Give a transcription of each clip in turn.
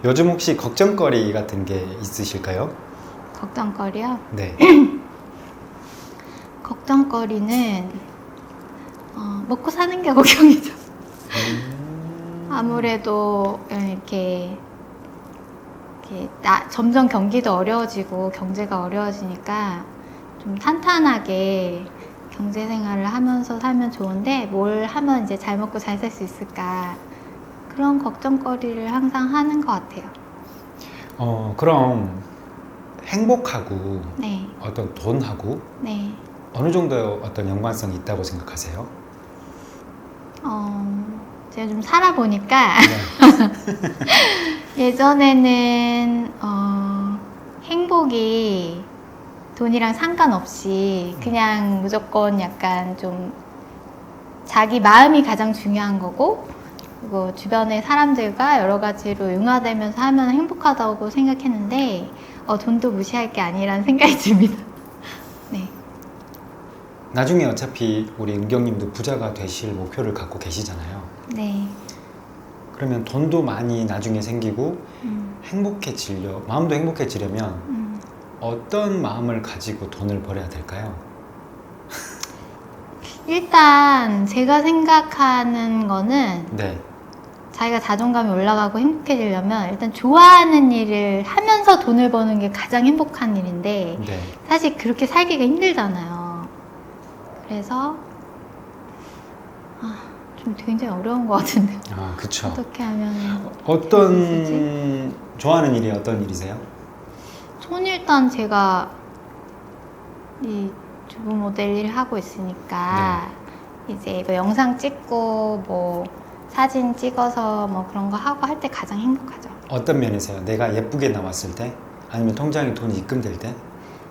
요즘 혹시 걱정거리 같은 게 있으실까요? 걱정거리요? 네. 걱정거리는 먹고 사는 게 걱정이죠. 아무래도 점점 경기도 어려워지고 경제가 어려워지니까 좀 탄탄하게 경제 생활을 하면서 살면 좋은데 뭘 하면 이제 잘 먹고 잘 살 수 있을까, 그런 걱정거리를 항상 하는 것 같아요. 그럼 행복하고 네, 어떤 돈하고 네. 어느 정도 어떤 연관성이 있다고 생각하세요? 제가 좀 살아보니까 네. 예전에는 행복이 돈이랑 상관없이 그냥 무조건 약간 좀 자기 마음이 가장 중요한 거고, 그리고 주변의 사람들과 여러 가지로 융화되면서 하면 행복하다고 생각했는데 돈도 무시할 게 아니라는 생각이 듭니다. 네. 나중에 어차피 우리 은경님도 부자가 되실 목표를 갖고 계시잖아요. 네. 그러면 돈도 많이 나중에 생기고 마음도 행복해지려면 어떤 마음을 가지고 돈을 벌어야 될까요? 일단 제가 생각하는 거는 네. 자기가 자존감이 올라가고 행복해지려면 일단 좋아하는 일을 하면서 돈을 버는 게 가장 행복한 일인데 네. 사실 그렇게 살기가 힘들잖아요. 그래서 좀 굉장히 어려운 것 같은데 그쵸. 어떻게 하면 어떤 좋아하는 일이 어떤 일이세요? 전 일단 제가 이 주부 모델 일을 하고 있으니까 이제 뭐 영상 찍고 뭐 사진 찍어서 뭐 그런 거 하고 할 때 가장 행복하죠. 어떤 면에서요? 내가 예쁘게 나왔을 때? 아니면 통장에 돈이 입금될 때?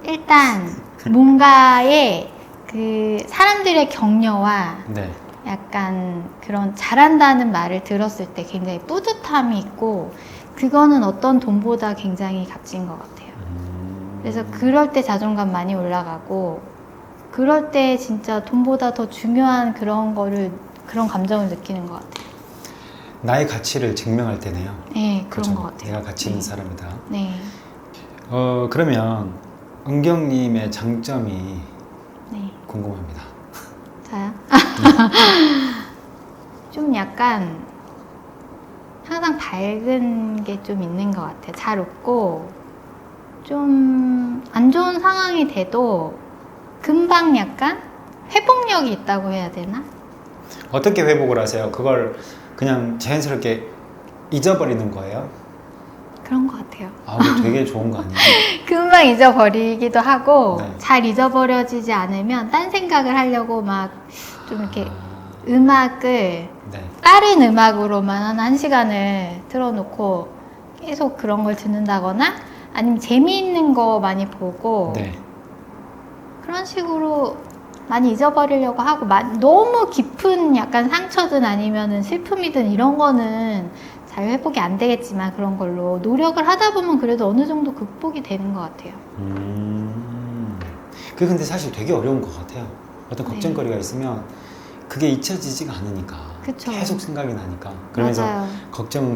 일단 뭔가에 그 사람들의 격려와 네. 약간 그런 잘한다는 말을 들었을 때 굉장히 뿌듯함이 있고, 그거는 어떤 돈보다 굉장히 값진 것 같아요. 그래서 그럴 때 자존감 많이 올라가고, 그럴 때 진짜 돈보다 더 중요한 그런 감정을 느끼는 것 같아요. 나의 가치를 증명할 때네요. 네, 그런 그렇죠? 것 같아요. 내가 가치 있는 사람이다. 네. 그러면 은경님의 장점이 네. 궁금합니다. 저요? 좀 약간 항상 밝은 게 좀 있는 것 같아요. 잘 웃고, 좀 안 좋은 상황이 돼도 금방 약간 회복력이 있다고 해야 되나? 어떻게 회복을 하세요? 그걸 그냥 자연스럽게 잊어버리는 거예요? 그런 것 같아요. 그거 되게 좋은 거 아니에요? 금방 잊어버리기도 하고, 네. 잘 잊어버려지지 않으면 딴 생각을 하려고 막 좀 이렇게 음악을 네. 빠른 음악으로만 한 1시간을 틀어놓고 계속 그런 걸 듣는다거나, 아니면 재미있는 거 많이 보고 네. 그런 식으로 많이 잊어버리려고 하고, 너무 깊은 약간 상처든 아니면은 슬픔이든 이런 거는 잘 회복이 안 되겠지만 그런 걸로 노력을 하다 보면 그래도 어느 정도 극복이 되는 것 같아요. 그게 근데 사실 되게 어려운 것 같아요. 어떤 네. 걱정거리가 있으면 그게 잊혀지지가 않으니까. 그쵸. 계속 생각이 나니까. 그러면서 맞아요.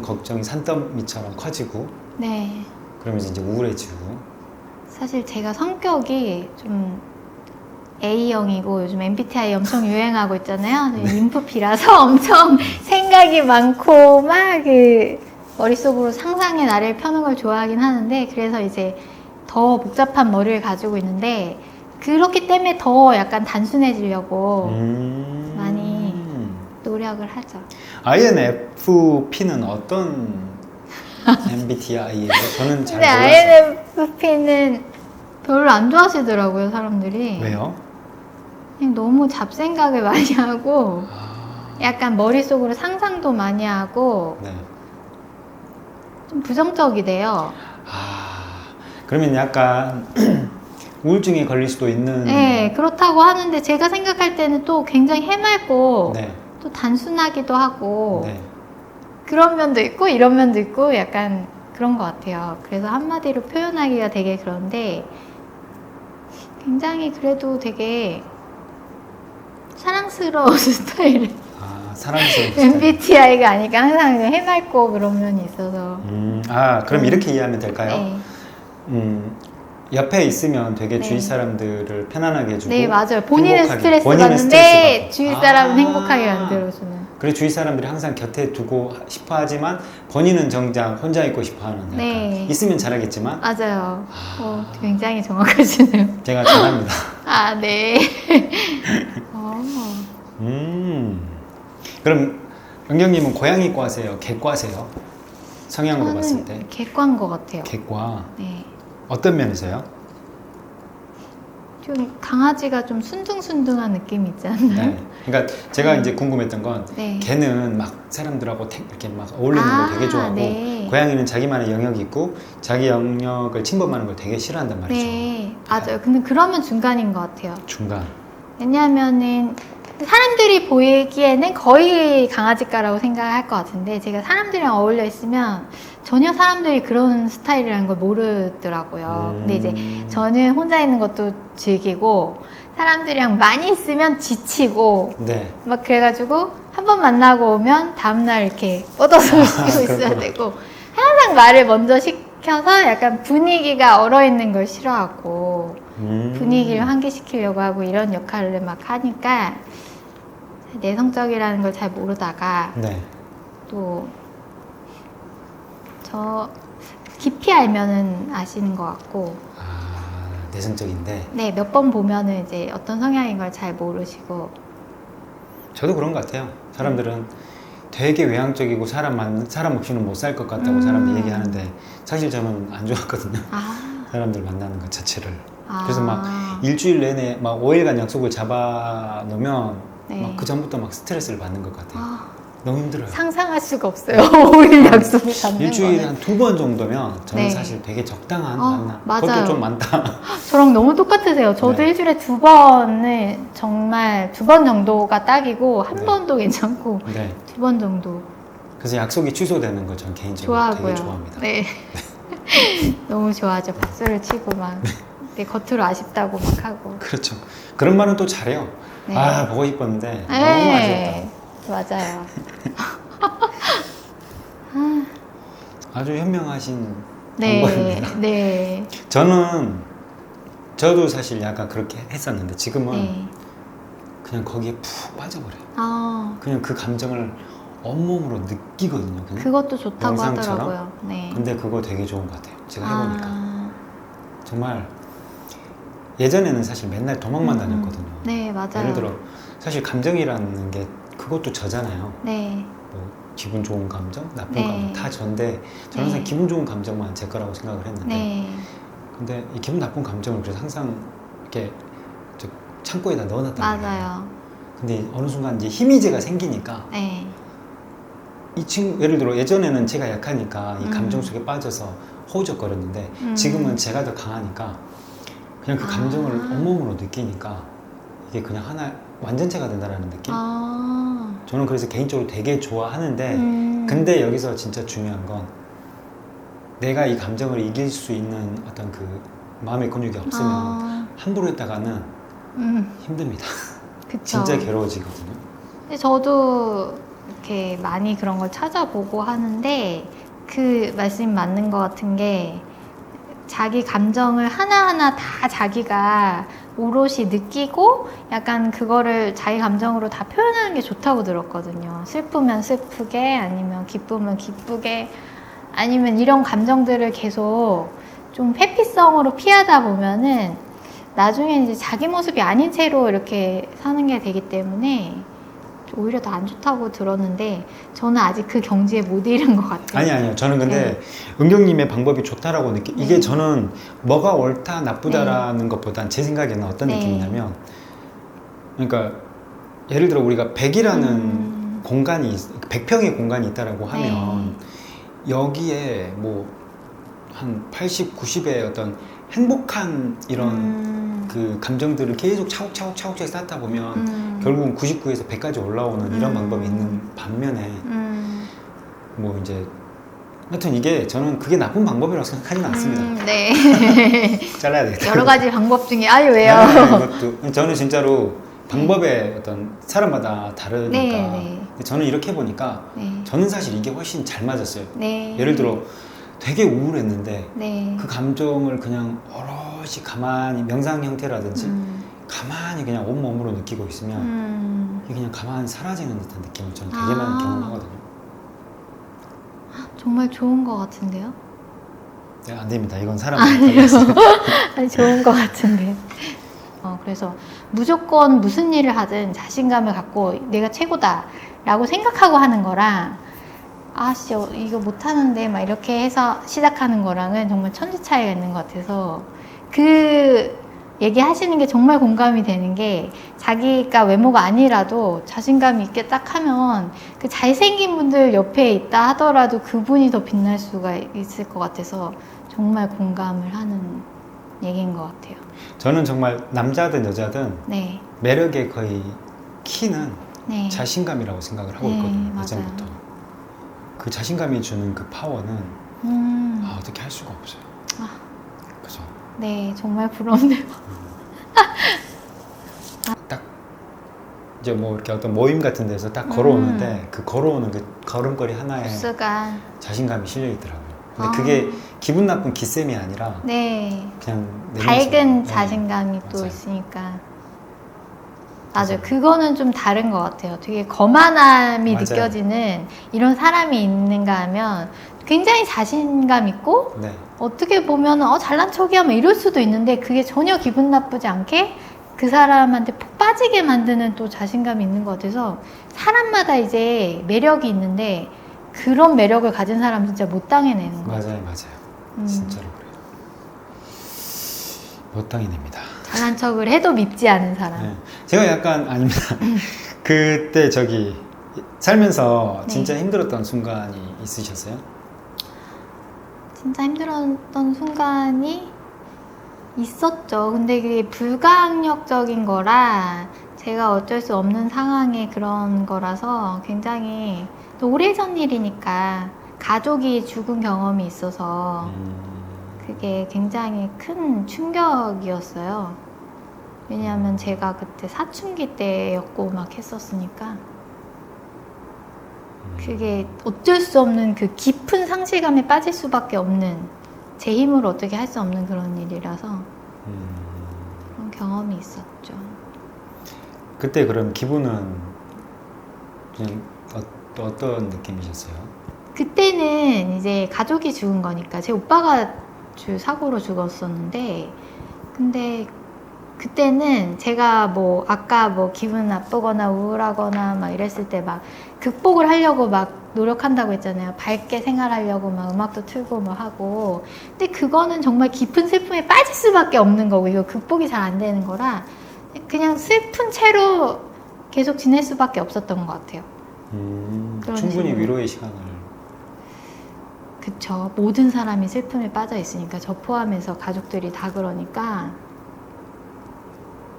걱정이 산더미처럼 커지고, 네. 그러면서 이제 우울해지고. 사실 제가 성격이 좀 A형이고 요즘 MBTI 엄청 유행하고 있잖아요. 인프피라서 엄청 생각이 많고 막 머릿속으로 상상의 나래를 펴는 걸 좋아하긴 하는데, 그래서 이제 더 복잡한 머리를 가지고 있는데, 그렇기 때문에 더 약간 단순해지려고 많이 노력을 하죠. INFP는 어떤 MBTI예요? 저는 잘 근데 몰라서. INFP는 별로 안 좋아하시더라고요, 사람들이. 왜요? 그냥 너무 잡생각을 많이 하고 약간 머릿속으로 상상도 많이 하고 네. 좀 부정적이래요. 그러면 약간 우울증에 걸릴 수도 있는. 네, 그렇다고 하는데 제가 생각할 때는 또 굉장히 해맑고 네. 또 단순하기도 하고 네. 그런 면도 있고 이런 면도 있고 약간 그런 것 같아요. 그래서 한마디로 표현하기가 되게 그런데, 굉장히 그래도 되게 사랑스러운 스타일을 사람스러운 MBTI가 아니까 항상 그냥 해맑고 그런 면이 있어서. 그럼 이렇게 이해하면 될까요? 네. 옆에 있으면 되게 네. 주위 사람들을 편안하게 해주고 네, 맞아요. 본인은 행복하게, 스트레스 본인은 받는데 스트레스 받고. 주위 사람은 행복하게 만들어주는. 그리고 주위 사람들이 항상 곁에 두고 싶어 하지만 본인은 정작 혼자 있고 싶어 하는 약간 네. 있으면 잘하겠지만 맞아요. 굉장히 정확하시네요. 제가 잘합니다. 아, 네. 그럼 은경님은 고양이과세요? 개과세요? 성향으로 저는 봤을 때 객관 것 같아요. 개과. 네. 어떤 면에서요? 좀 강아지가 좀 순둥순둥한 느낌이 있지 않나요? 네. 그러니까 제가 이제 궁금했던 건 네. 개는 막 사람들하고 이렇게 막 어울리는 걸 되게 좋아하고 네. 고양이는 자기만의 영역이 있고 자기 영역을 침범하는 걸 되게 싫어한단 말이죠. 네, 맞아요. 근데 그러면 중간인 것 같아요. 중간. 왜냐하면은 사람들이 보이기에는 거의 강아지과라고 생각할 것 같은데 제가 사람들이랑 어울려 있으면 전혀 사람들이 그런 스타일이라는 걸 모르더라고요. 근데 이제 저는 혼자 있는 것도 즐기고 사람들이랑 많이 있으면 지치고 네. 막 그래가지고 한 번 만나고 오면 다음날 이렇게 뻗어서 시키고 있어야 그렇구나. 되고 항상 말을 먼저 시켜서 약간 분위기가 얼어있는 걸 싫어하고 분위기를 환기시키려고 하고 이런 역할을 막 하니까 내성적이라는 걸 잘 모르다가 네. 또 저 깊이 알면은 아시는 것 같고 내성적인데 네, 몇 번 보면은 이제 어떤 성향인 걸 잘 모르시고 저도 그런 것 같아요. 사람들은 되게 외향적이고 사람 없이는 못 살 것 같다고 사람들이 얘기하는데 사실 저는 안 좋았거든요. 사람들 만나는 것 자체를. 그래서 막 일주일 내내 막 5일간 약속을 잡아 놓으면 네. 막 그 전부터 막 스트레스를 받는 것 같아요. 너무 힘들어요. 상상할 수가 없어요. 5일 약속을 잡는 일주일에 거는. 한 2번 정도면 저는 네. 사실 되게 적당한 만남. 맞아요. 그것도 좀 많다. 저랑 너무 똑같으세요. 저도 네. 일주일에 2번을 정말 2번 정도가 딱이고 한 네. 번도 괜찮고 네. 2번 정도 그래서 약속이 취소되는 거 전 개인적으로 좋아하고요. 되게 좋아합니다. 네. 너무 좋아하죠. 박수를 치고 막 네, 겉으로 아쉽다고 막 하고. 그렇죠. 그런 말은 또 잘해요. 네. 아 보고 싶었는데 너무 네. 아쉬웠다. 맞아요. 아주 현명하신 네. 방법입니다. 네. 저도 사실 약간 그렇게 했었는데 지금은 네. 그냥 거기에 푹 빠져버려요. 그냥 그 감정을 온몸으로 느끼거든요. 그냥. 그것도 좋다고 영상처럼? 하더라고요. 네. 근데 그거 되게 좋은 것 같아요. 제가 해보니까 정말 예전에는 사실 맨날 도망만 다녔거든요. 네, 맞아요. 예를 들어 사실 감정이라는 게 그것도 저잖아요. 네. 뭐 기분 좋은 감정, 나쁜 네. 감정 다 전데 저는 항상 네. 기분 좋은 감정만 제 거라고 생각을 했는데 네. 근데 이 기분 나쁜 감정을 그래서 항상 이렇게 저 창고에다 넣어놨단 말이에요. 맞아요. 근데 어느 순간 이제 희미제가 생기니까 네. 이 친구 예를 들어 예전에는 제가 약하니까 이 감정 속에 빠져서 허우적거렸는데 지금은 제가 더 강하니까 그냥 그 감정을 온몸으로 느끼니까 이게 그냥 하나 완전체가 된다라는 느낌? 저는 그래서 개인적으로 되게 좋아하는데 근데 여기서 진짜 중요한 건 내가 이 감정을 이길 수 있는 어떤 그 마음의 근육이 없으면 함부로 했다가는 힘듭니다. 그쵸. 진짜 괴로워지거든요. 근데 저도 이렇게 많이 그런 걸 찾아보고 하는데 그 말씀이 맞는 것 같은 게 자기 감정을 하나하나 다 자기가 오롯이 느끼고 약간 그거를 자기 감정으로 다 표현하는 게 좋다고 들었거든요. 슬프면 슬프게 아니면 기쁘면 기쁘게 아니면 이런 감정들을 계속 좀 회피성으로 피하다 보면은 나중에 이제 자기 모습이 아닌 채로 이렇게 사는 게 되기 때문에 오히려 더 안 좋다고 들었는데 저는 아직 그 경지에 못 이른 것 같아요. 아니요. 저는 근데 은경님의 방법이 좋다라고 이게 저는 뭐가 옳다 나쁘다라는 것보단 제 생각에는 어떤 느낌이냐면 그러니까 예를 들어 우리가 100이라는 공간이 100평의 공간이 있다라고 하면 여기에 뭐 한 80, 90의 어떤 행복한 이런 그 감정들을 계속 차곡차곡 쌓다 보면 결국은 99에서 100까지 올라오는 이런 방법이 있는 반면에 뭐 이제 하여튼 이게 저는 그게 나쁜 방법이라고 생각하지는 않습니다. 네. 잘라야 되겠다. 여러 가지 방법 중에 왜요? 이것도 저는 진짜로 방법의 어떤 사람마다 다르니까 네. 저는 이렇게 보니까 네. 저는 사실 이게 훨씬 잘 맞았어요. 네. 예를 들어 되게 우울했는데 네. 그 감정을 그냥 오롯이 가만히 명상 형태라든지 가만히 그냥 온몸으로 느끼고 있으면 이게 그냥 가만히 사라지는 듯한 느낌을 저는 되게 많이 경험하거든요. 정말 좋은 것 같은데요? 네, 안 됩니다. 이건 사람이 아니, 좋은 것 같은데. 그래서 무조건 무슨 일을 하든 자신감을 갖고 내가 최고다라고 생각하고 하는 거랑 아씨 이거 못하는데 막 이렇게 해서 시작하는 거랑은 정말 천지 차이가 있는 것 같아서 그 얘기하시는 게 정말 공감이 되는 게 자기가 외모가 아니라도 자신감이 있게 딱 하면 그 잘생긴 분들 옆에 있다 하더라도 그분이 더 빛날 수가 있을 것 같아서 정말 공감을 하는 얘기인 것 같아요. 저는 정말 남자든 여자든 네. 매력의 거의 키는 네. 자신감이라고 생각을 하고 네, 있거든요. 맞아요. 예전부터. 그 자신감이 주는 그 파워는 어떻게 할 수가 없어요. 그죠? 네, 정말 부럽네요. 딱 이제 뭐 이렇게 어떤 모임 같은 데서 딱 걸어오는데 그 걸어오는 그 걸음걸이 하나에 부스가 자신감이 실려 있더라고요. 근데 그게 기분 나쁜 기쌤이 아니라 네. 그냥 밝은 네, 자신감이 또 맞아요. 있으니까 맞아요. 그거는 좀 다른 것 같아요. 되게 거만함이 맞아요. 느껴지는 이런 사람이 있는가 하면 굉장히 자신감 있고 네. 어떻게 보면 잘난 척이야 막 이럴 수도 있는데 그게 전혀 기분 나쁘지 않게 그 사람한테 푹 빠지게 만드는 또 자신감이 있는 것 같아서 사람마다 이제 매력이 있는데 그런 매력을 가진 사람은 진짜 못 당해내는 거예요. 맞아요. 진짜로 그래요. 못 당해냅니다. 잘난 척을 해도 밉지 않은 사람. 네. 제가 약간 아닙니다. 그때 저기 살면서 진짜 힘들었던 순간이 있으셨어요? 진짜 힘들었던 순간이 있었죠. 근데 그게 불가항력적인 거라 제가 어쩔 수 없는 상황의 그런 거라서 굉장히 또 오래전 일이니까 가족이 죽은 경험이 있어서 그게 굉장히 큰 충격이었어요. 왜냐하면 제가 그때 사춘기 때였고 막 했었으니까 그게 어쩔 수 없는 그 깊은 상실감에 빠질 수밖에 없는 제 힘으로 어떻게 할 수 없는 그런 일이라서 그런 경험이 있었죠. 그때 그럼 기분은 그냥 어떤 느낌이셨어요? 그때는 이제 가족이 죽은 거니까 제 오빠가 사고로 죽었었는데 근데 그때는 제가 뭐 아까 뭐 기분 나쁘거나 우울하거나 막 이랬을 때 막 극복을 하려고 막 노력한다고 했잖아요. 밝게 생활하려고 막 음악도 틀고 막 하고. 근데 그거는 정말 깊은 슬픔에 빠질 수밖에 없는 거고 이거 극복이 잘 안 되는 거라 그냥 슬픈 채로 계속 지낼 수밖에 없었던 것 같아요. 충분히 식으로. 위로의 시간을. 그쵸. 모든 사람이 슬픔에 빠져 있으니까 저 포함해서 가족들이 다 그러니까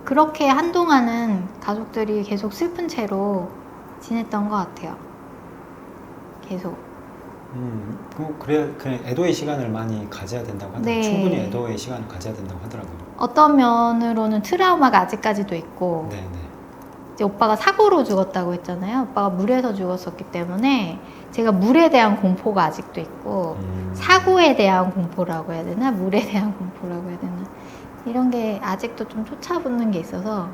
그렇게 한동안은 가족들이 계속 슬픈 채로 지냈던 것 같아요. 계속. 그래야 그냥 애도의 시간을 많이 가져야 된다고 하더라고요. 네. 충분히 애도의 시간을 가져야 된다고 하더라고요. 어떤 면으로는 트라우마가 아직까지도 있고 네. 이제 오빠가 사고로 죽었다고 했잖아요. 오빠가 물에서 죽었었기 때문에 제가 물에 대한 공포가 아직도 있고 사고에 대한 공포라고 해야 되나? 물에 대한 공포라고 해야 되나? 이런 게 아직도 좀 쫓아붙는 게 있어서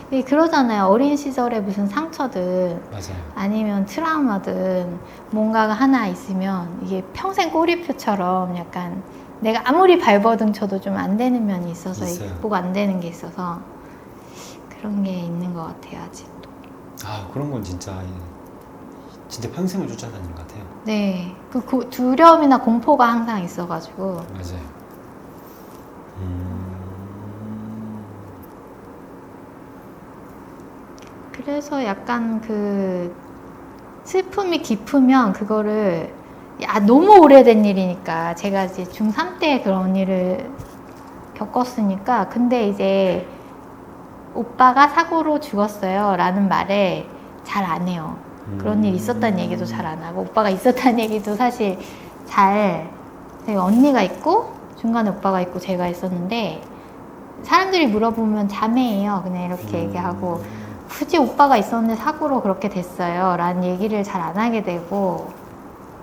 그러잖아요. 어린 시절에 무슨 상처든 맞아요. 아니면 트라우마든 뭔가가 하나 있으면 이게 평생 꼬리표처럼 약간 내가 아무리 발버둥 쳐도 좀 안 되는 면이 있어서 있어요. 극복 안 되는 게 있어서 그런 게 있는 것 같아요. 아직도. 그런 건 진짜 평생을 쫓아다니는 것 같아요. 네. 그 두려움이나 공포가 항상 있어가지고 맞아요. 그래서 약간 그 슬픔이 깊으면 그거를 너무 오래된 일이니까 제가 이제 중3 때 그런 일을 겪었으니까 근데 이제 오빠가 사고로 죽었어요 라는 말을 잘 안 해요. 그런 일 있었다는 얘기도 잘 안 하고 오빠가 있었다는 얘기도 사실 제가 언니가 있고 중간에 오빠가 있고 제가 있었는데 사람들이 물어보면 자매예요. 그냥 이렇게 얘기하고 굳이 오빠가 있었는데 사고로 그렇게 됐어요 라는 얘기를 잘 안 하게 되고,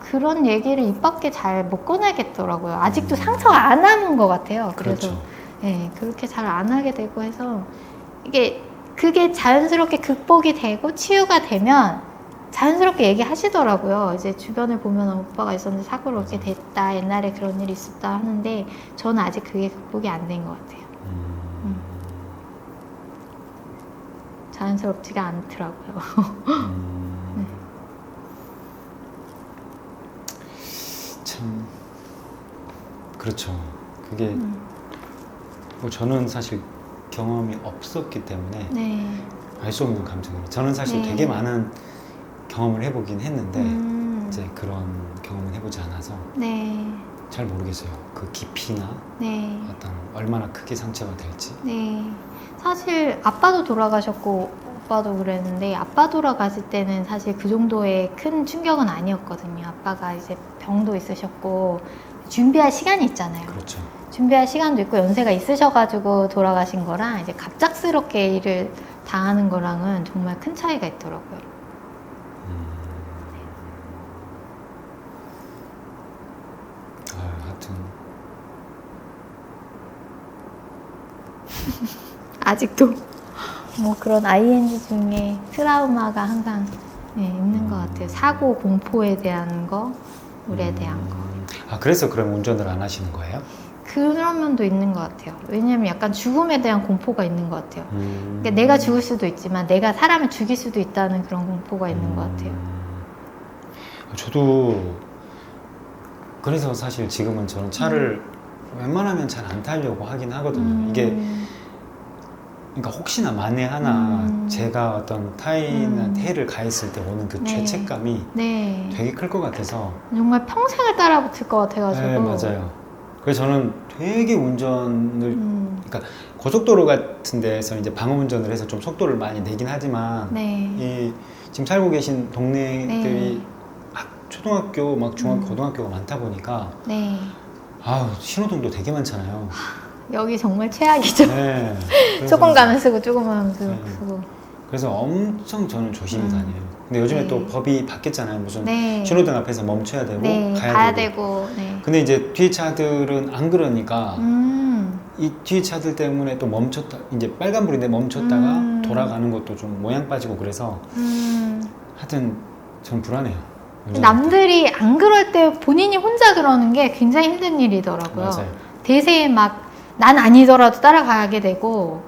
그런 얘기를 입 밖에 잘 못 꺼내겠더라고요. 아직도 상처가 안 남은 것 같아요. 그래서 그렇죠. 네, 그렇게 잘 안 하게 되고 해서 그게 자연스럽게 극복이 되고 치유가 되면 자연스럽게 얘기하시더라고요. 이제 주변을 보면 오빠가 있었는데 사고로 그렇게 됐다, 옛날에 그런 일이 있었다 하는데 저는 아직 그게 극복이 안 된 것 같아요. 자연스럽지가 않더라고요. 참 그렇죠. 그게 뭐 저는 사실 경험이 없었기 때문에 네. 알 수 없는 감정이에요. 저는 사실 네. 되게 많은 경험을 해보긴 했는데 음. 이제 그런 경험을 해보지 않아서 네. 잘 모르겠어요. 그 깊이나 네. 어떤 얼마나 크게 상처가 될지. 네. 사실 아빠도 돌아가셨고 오빠도 그랬는데, 아빠 돌아가실 때는 사실 그 정도의 큰 충격은 아니었거든요. 아빠가 이제 병도 있으셨고 준비할 시간이 있잖아요. 그렇죠. 준비할 시간도 있고 연세가 있으셔가지고 돌아가신 거랑 이제 갑작스럽게 일을 당하는 거랑은 정말 큰 차이가 있더라고요. 하여튼 아직도 뭐 그런 ING 중에 트라우마가 항상 있는 것 같아요. 사고 공포에 대한 거, 물에 대한 거. 그래서 그럼 운전을 안 하시는 거예요? 그런 면도 있는 것 같아요. 왜냐면 약간 죽음에 대한 공포가 있는 것 같아요. 그러니까 내가 죽을 수도 있지만 내가 사람을 죽일 수도 있다는 그런 공포가 있는 것 같아요. 저도 그래서 사실 지금은 저는 차를 웬만하면 잘 안 타려고 하긴 하거든요. 이게 그러니까 혹시나 만에 하나 제가 어떤 타인한테 해를 가했을 때 오는 그 네. 죄책감이 네. 되게 클 것 같아서. 정말 평생을 따라붙을 것 같아가지고. 네, 맞아요. 그래서 저는 되게 운전을 그러니까 고속도로 같은 데서 이제 방어 운전을 해서 좀 속도를 많이 내긴 하지만 네. 이 지금 살고 계신 동네들이 네. 초등학교, 막 중학교, 고등학교가 많다 보니까 네. 신호등도 되게 많잖아요. 여기 정말 최악이죠. 네. 그래서- 조금 가면 쓰고 조금 가면 쓰고. 네. 그래서 엄청 저는 조심히 다녀요. 근데 요즘에 네. 또 법이 바뀌었잖아요. 무슨 네. 신호등 앞에서 멈춰야 되고 네. 가야 되고. 되고. 네. 근데 이제 뒤에 차들은 안 그러니까 음. 이 뒤에 차들 때문에 또 멈췄다, 이제 빨간불인데 멈췄다가 돌아가는 것도 좀 모양 빠지고 그래서 하여튼 전 불안해요. 운전할 때. 남들이 안 그럴 때 본인이 혼자 그러는 게 굉장히 힘든 일이더라고요. 맞아요. 대세에 막 난 아니더라도 따라가게 되고